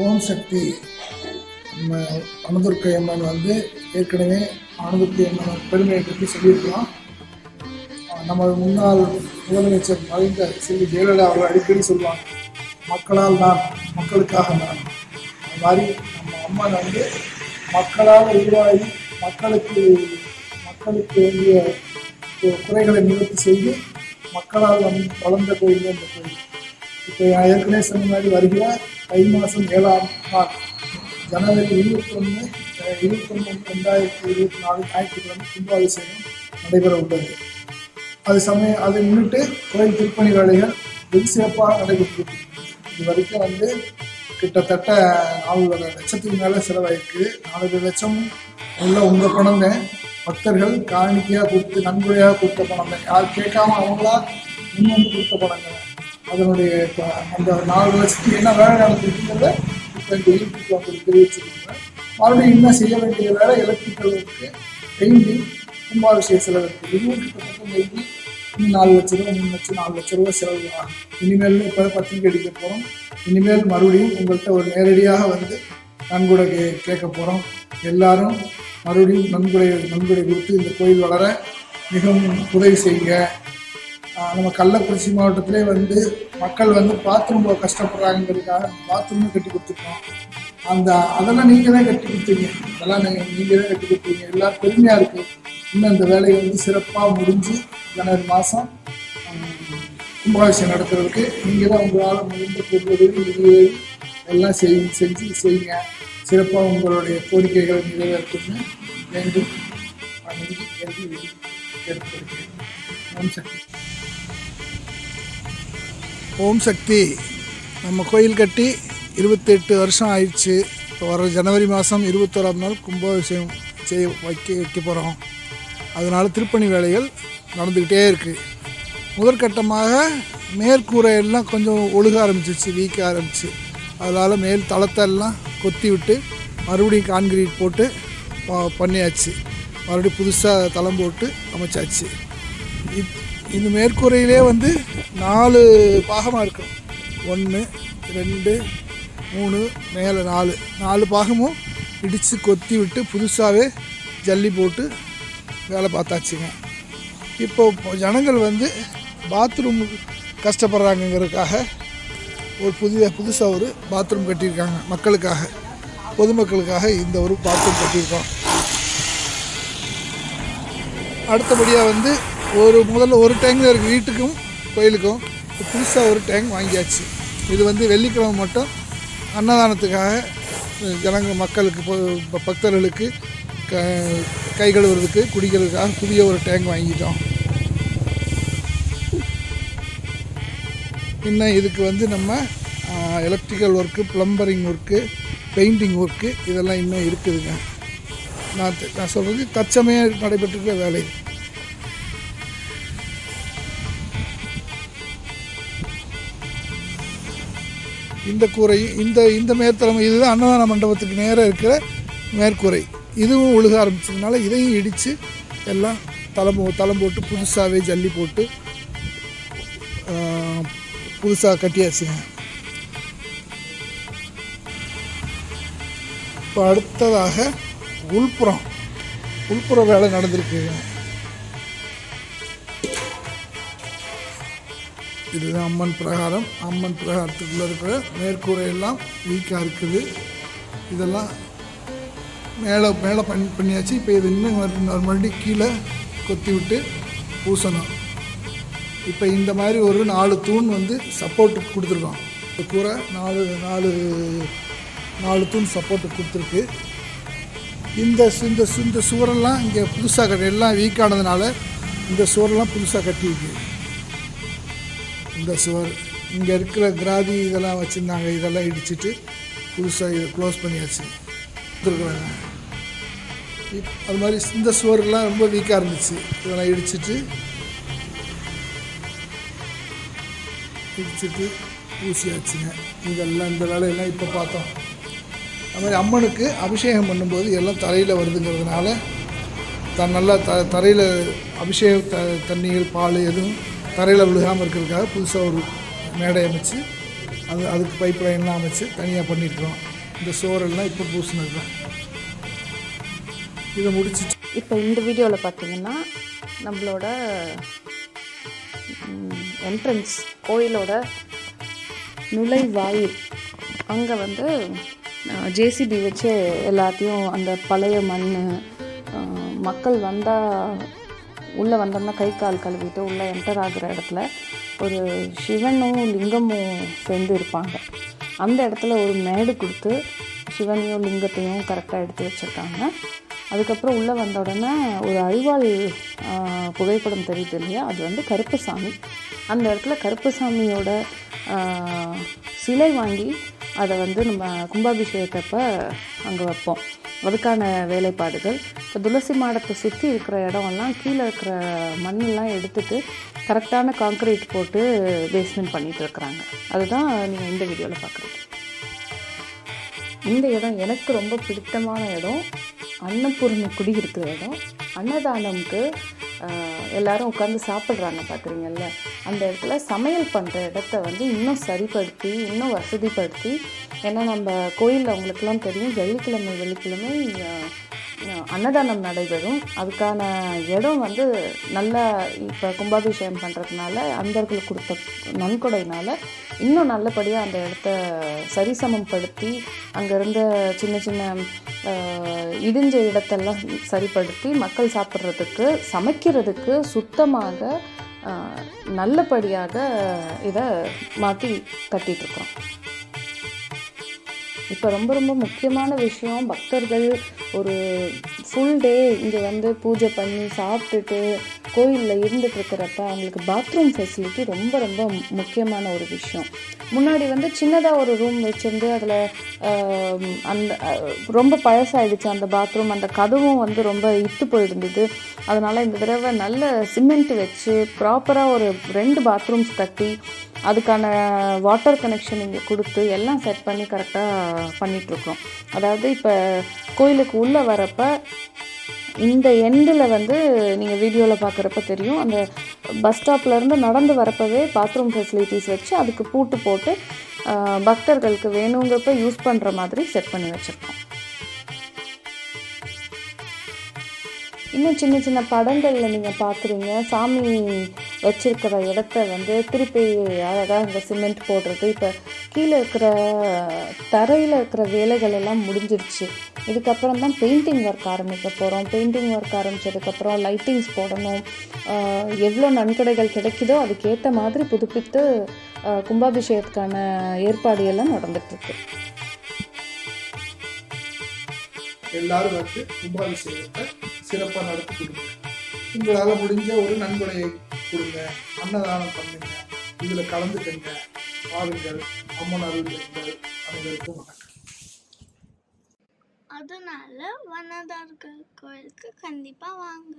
ஓம் சக்தி. நம்ம அனுதுர்க்கை அம்மன் ஏற்கனவே அனுதுர்க்கை அம்மன் பெருமையை பற்றி சொல்லியிருக்கலாம். நமது முன்னாள் முதலமைச்சர் மறைந்த செல்வி ஜெயலலிதா அவர்கள் அடிக்கடி சொல்லுவாங்க, மக்களால் நான், மக்களுக்காக நான். அந்த மாதிரி நம்ம அம்மன் மக்களால் உருவாகி மக்களுக்கு வேண்டிய குறைகளை நிவர்த்தி செய்து மக்களால் வளர்ந்த கோயில் இந்த கோயில். இப்போ ஏற்கனவே சொன்ன மாதிரி வருகிற தை மாதம் 7ஆம் நாள் ஜனவரி 21, 2024 ஞாயிற்றுக்கிழமை கும்பாபிஷேகம் நடைபெற உள்ளது. அதை முன்னிட்டு கோயில் திருப்பணி வேலைகள் வெகு சிறப்பாக நடைபெற்று. இது வரைக்கும் கிட்டத்தட்ட 4 லட்சத்துக்கு மேலே செலவாயிருக்கு. 4 லட்சம் உள்ள உங்கள் பணங்க, பக்தர்கள் காணிக்கையாக கொடுத்து நன்கொடையாக கொடுத்த பணங்க, யார் கேட்காம அவங்களா முன் கொடுத்த பணங்க. அதனுடைய அந்த 4 லட்சத்துக்கு என்ன வேலை நடந்துருக்குங்கிறத இப்போ இந்த யூடியூப்ல தெரிவிச்சுருக்கேன். மறுபடியும் இன்னும் செய்ய வேண்டிய வேலை எலக்ட்ரிக்கல் ஒர்க்கு, பெயிண்டிங், கும்பாபிஷேக செலவு இருக்குது. இதுவும் கிட்டத்தட்ட மெய்தி இன்னும் 4 லட்ச ரூபா, 3 லட்சம், 4 லட்ச ரூபா செலவு ஆகும். இனிமேல் இப்போ பத்திரிக்கை அடிக்க போகிறோம். இனிமேல் மறுபடியும் உங்கள்கிட்ட ஒரு நேரடியாக நன்கொடை கேட்க போகிறோம். எல்லாரும் மறுபடியும் நன்கொடை கொடுத்து இந்த கோயில் வளர மிகவும் உதவி செய்யுங்க. நம்ம கள்ளக்குறிச்சி மாவட்டத்திலே மக்கள் பாத்ரூம் கஷ்டப்படுறாங்கிறதுக்காக பாத்ரூமும் கட்டி கொடுத்துருக்கோம். அதெல்லாம் நீங்கள் தான் கட்டி கொடுத்தீங்க. அதெல்லாம் நீங்கள் தான் கட்டி கொடுத்தீங்க. எல்லாம் பெருமையாக இருக்குது. இன்னும் அந்த வேலையை சிறப்பாக முடிஞ்சு ஜனவரி மாதம் கும்பாபிஷேகம் நடத்துறதுக்கு நீங்கள் தான் உங்களால் முடிந்த பொருளுதவி எல்லாம் செய்யுங்க. சிறப்பாக உங்களுடைய கோரிக்கைகளை நிறைவேற்றணும்னு வேண்டி கேட்டுக்கொள்கிறேன். ஓம் சக்தி. ஓம் சக்தி. நம்ம கோயில் கட்டி 28 வருஷம் ஆயிடுச்சு. இப்போ வர ஜனவரி மாதம் 21ஆம் நாள் கும்பாபிஷேகம் வைக்க போகிறோம். அதனால் திருப்பணி வேலைகள் நடந்துக்கிட்டே இருக்குது. முதற்கட்டமாக மேற்கூரையெல்லாம் கொஞ்சம் ஒழுக ஆரம்பிச்சிச்சு, வீக்க ஆரம்பிச்சு. அதனால் மேல் தளத்தெல்லாம் கொத்தி விட்டு மறுபடியும் கான்கிரீட் போட்டு பண்ணியாச்சு. மறுபடியும் புதுசாக தளம் போட்டு அமைச்சாச்சு. இந்த மேற்கூரையிலே 4 பாகமாக இருக்கும். 1, 2, 3, மேலே 4 பாகமும் இடித்து கொத்தி விட்டு புதுசாகவே ஜல்லி போட்டு வேலை பார்த்தாச்சுங்க. இப்போ ஜனங்கள் பாத்ரூம் கஷ்டப்படுறாங்கங்கிறதுக்காக ஒரு புதுசாக ஒரு பாத்ரூம் கட்டியிருக்காங்க. மக்களுக்காக, பொதுமக்களுக்காக இந்த ஒரு பாத்ரூம் கட்டியிருக்கோம். அடுத்தபடியாக முதல்ல ஒரு டேங்க் தான் இருக்குது. வீட்டுக்கும் கோயிலுக்கும் புதுசாக ஒரு டேங்க் வாங்கியாச்சு. இது வெள்ளிக்கிழமை மட்டும் அன்னதானத்துக்காக மக்களுக்கு, பக்தர்களுக்கு கை கழுவுறதுக்கு, குடிக்கிறதுக்காக புதிய ஒரு டேங்க் வாங்கிட்டோம். இன்னும் இதுக்கு நம்ம electrical work, plumbing work, painting work இதெல்லாம் இன்னும் இருக்குதுங்க. நான் சொல்கிறது தற்சமயம் நடைபெற்றிருக்கிற வேலை. இந்த கூரை, இந்த மேற்தளம், இதுதான் அன்னதான மண்டபத்துக்கு நேராக இருக்கிற மேற்கூரை. இதுவும் ஒழுக ஆரம்பிச்சதுனால இதையும் இடித்து எல்லாம் தளம் போட்டு புதுசாகவே ஜல்லி போட்டு புதுசாக கட்டியாச்சுங்க. இப்போ அடுத்ததாக உள்புற வேலை நடந்திருக்குங்க. இதுதான் அம்மன் பிரகாரம். அம்மன் பிரகாரத்துக்குள்ளே இருக்கிற மேற்கூரையெல்லாம் வீக்காக இருக்குது. இதெல்லாம் மேலே பண்ணியாச்சு. இப்போ இது இன்னும் மறுபடியும் கீழே கொத்தி விட்டு பூசணும். இப்போ இந்த மாதிரி ஒரு 4 தூண் சப்போர்ட்டுக்கு கொடுத்துருக்கோம். இந்த கூரை 4 தூண் சப்போர்ட்டுக்கு கொடுத்துருக்கு. இந்த சுவரெல்லாம் இங்கே புதுசாக எல்லாம் வீக்கானதுனால இந்த சுவரெல்லாம் புதுசாக கட்டியிருக்கு. இந்த சுவர் இங்கே இருக்கிற கிராதி இதெல்லாம் வச்சுருந்தாங்க, இதெல்லாம் இடிச்சிட்டு புதுசாக இதை க்ளோஸ் பண்ணியாச்சு கொடுத்துருக்குறாங்க. அது மாதிரி இந்த சுவரெல்லாம் ரொம்ப வீக்காக இருந்துச்சு. இதெல்லாம் இடிச்சிட்டு பூசியாச்சுங்க. இதெல்லாம் இந்த வேலையெல்லாம் இப்போ பார்த்தோம். அது மாதிரி அம்மனுக்கு அபிஷேகம் பண்ணும்போது எல்லாம் தரையில் வருதுங்கிறதுனால நல்லா தரையில் அபிஷேக தண்ணீர், பால் எதுவும் தரையில் விழுகாமல் இருக்கிறதுக்காக புதுசாக ஒரு மேடை அமைச்சு அதுக்கு பைப் லைன்லாம் அமைச்சு தனியாக பண்ணியிருக்கிறோம். இந்த சோறெல்லாம் இப்போ பூசினது தான். இதை முடிச்சுட்டு இப்போ இந்த வீடியோவில் பார்த்தீங்கன்னா நம்மளோட என்ட்ரன்ஸ் கோயிலோட நுழைவாயில் அங்கே வந்து ஜேசிபி வச்சு எல்லாத்தையும் அந்த பழைய மண் மக்கள் வந்தால் உள்ளே வந்தோம்னா கை கால் கழுவிட்டு உள்ளே என்டர் ஆகிற இடத்துல ஒரு சிவனும் லிங்கமும் சேர்ந்து இருப்பாங்க. அந்த இடத்துல ஒரு மேடு கொடுத்து சிவனையும் லிங்கத்தையும் கரெக்டாக எடுத்து வச்சுருக்காங்க. அதுக்கப்புறம் உள்ளே வந்த உடனே ஒரு அரிவாள் புகைப்படம் தெரியுது இல்லையா, அது வந்து கருப்பசாமி. அந்த இடத்துல கருப்பசாமியோட சிலை வாங்கி அதை வந்து நம்ம கும்பாபிஷேகத்தப்போ அங்கே வைப்போம். அதுக்கான வேலைப்பாடுகள் இப்போ துளசி மாடத்தை சுற்றி இருக்கிற இடமெல்லாம் கீழே இருக்கிற மண்ணெல்லாம் எடுத்துகிட்டு கரெக்டான கான்க்ரீட் போட்டு பேஸ்மெண்ட் பண்ணிகிட்டு இருக்கிறாங்க. அதுதான் நீங்கள் இந்த வீடியோவில் பார்க்குறது. இந்த இடம் எனக்கு ரொம்ப பிடித்தமான இடம். அன்னபூர்ணி குடி இருக்கிற இடம். அன்னதானம்க்கு எல்லாரும் உட்காந்து சாப்பிட்றாங்க பார்க்குறீங்கல்ல, அந்த இடத்துல சமையல் பண்ணுற இடத்த வந்து இன்னும் சரிப்படுத்தி இன்னும் வசதிப்படுத்தி, ஏன்னா நம்ம கோயிலில் அவங்களுக்கெல்லாம் தெரியும் வெள்ளிக்கிழமை அன்னதானம் நடைபெறும். அதுக்கான இடம் வந்து நல்லா இப்போ கும்பாபிஷேகம் பண்ணுறதுனால அன்பர்களுக்கு கொடுத்த நன்கொடையினால் இன்னும் நல்லபடியாக அந்த இடத்த சரிசமப்படுத்தி அங்கே இருந்த சின்ன சின்ன இடிஞ்ச இடத்தெல்லாம் சரிப்படுத்தி மக்கள் சாப்பிட்றதுக்கு சமைக்கிறதுக்கு சுத்தமாக நல்லபடியாக இதை மாற்றி கட்டிகிட்ருக்கோம். இப்போ ரொம்ப ரொம்ப முக்கியமான விஷயம், பக்தர்கள் ஒரு ஃபுல் டே இங்கே வந்து பூஜை பண்ணி சாப்பிட்டுட்டு கோயிலில் இருந்துட்டு இருக்கிறப்ப அவங்களுக்கு பாத்ரூம் ஃபெசிலிட்டி ரொம்ப ரொம்ப முக்கியமான ஒரு விஷயம். முன்னாடி வந்து சின்னதாக ஒரு ரூம் வச்சுருந்து அதில் அந்த ரொம்ப பழசாயிடுச்சு அந்த பாத்ரூம். அந்த கதவும் வந்து ரொம்ப இத்து போயிருந்தது. அதனால் இந்த தடவை நல்ல சிமெண்ட் வச்சு ப்ராப்பராக ஒரு 2 பாத்ரூம்ஸ் கட்டி அதுக்கான வாட்டர் கனெக்ஷன் இங்கே கொடுத்து எல்லாம் செட் பண்ணி கரெக்டாக பண்ணிகிட்ருக்கோம். அதாவது இப்போ கோயிலுக்கு உள்ளே வரப்போ இந்த எண்டில் வந்து நீங்கள் வீடியோவில் பார்க்குறப்ப தெரியும், அந்த பஸ் ஸ்டாப்லேருந்து நடந்து வரப்பவே பாத்ரூம் ஃபெசிலிட்டிஸ் வச்சு அதுக்கு பூட்டு போட்டு பக்தர்களுக்கு வேணுங்கிறப்ப யூஸ் பண்ணுற மாதிரி செட் பண்ணி வச்சுருக்கோம். இன்னும் சின்ன சின்ன படங்களில் நீங்கள் பார்க்குறீங்க, சாமி வச்சிருக்கிற இடத்த வந்து திருப்பி அழகாக இந்த சிமெண்ட் போடுறது. இப்போ கீழே இருக்கிற தரையில் இருக்கிற வேலைகள் எல்லாம் முடிஞ்சிருச்சு. இதுக்கப்புறம் தான் பெயிண்டிங் ஒர்க் ஆரம்பிக்க போகிறோம். பெயிண்டிங் ஒர்க் ஆரம்பித்ததுக்கப்புறம் லைட்டிங்ஸ் போடணும். எவ்வளோ நன்கொடைகள் கிடைக்குதோ அதுக்கேற்ற மாதிரி புதுப்பித்து கும்பாபிஷேகத்துக்கான ஏற்பாடு எல்லாம் நடந்துட்டுருக்கு. எல்லாரும் வந்து கும்பாபிஷேகத்தை சிறப்பாக நடத்தி கொடுங்க. உங்களால் முடிஞ்ச ஒரு நன்கொடையை கொடுங்க, அன்னதானம் பண்ணுங்க, இதில் கலந்துக்கங்க. வாருங்கள், அம்மன் அருள் பெறுங்கள். அனைவருக்கும் வணக்கம். அதனால வனதார்கள் கோயிலுக்கு கண்டிப்பாக வாங்க.